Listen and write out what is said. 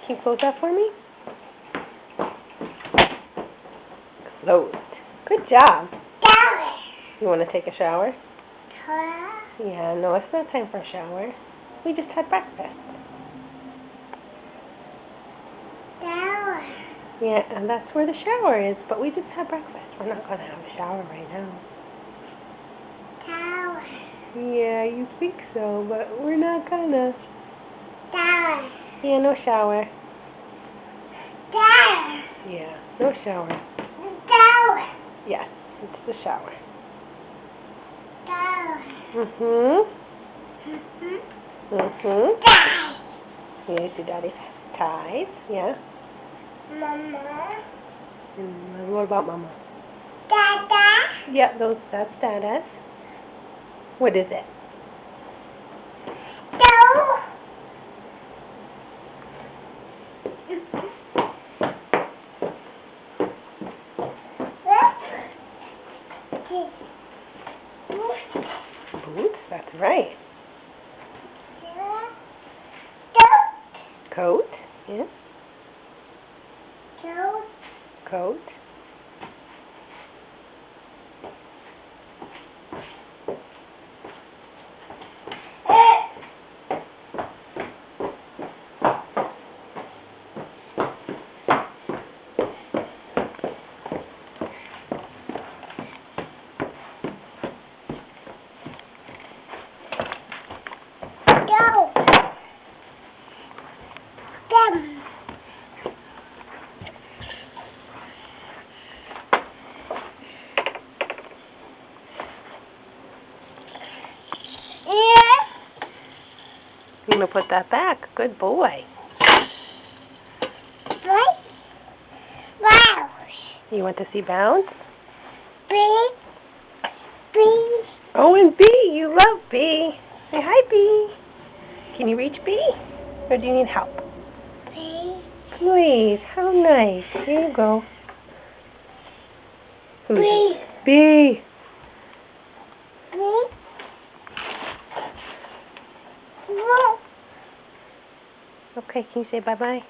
Can you close that for me? Closed. Good job. You want to take a shower? Yeah, no, it's not time for a shower. We just had breakfast. Yeah, and that's where the shower is, but we just had breakfast. We're not going to have a shower right now. Yeah, you think so, but we're not gonna. Yeah, no shower. Yeah, no shower. Yes, it's the shower. Here's your daddy's ties. Yeah. Mama. And what about Mama? Dada. Yeah, that's Dada's. What is it? No. Boots? That's right. Coat? Yeah. Coat. I'm going to put that back. Good boy. You want to see Bounce? B. Oh, and B. You love B. Say hi, B. Can you reach B? Or do you need help? B. Please. How nice. Here you go. B. B. Okay, can you say bye-bye?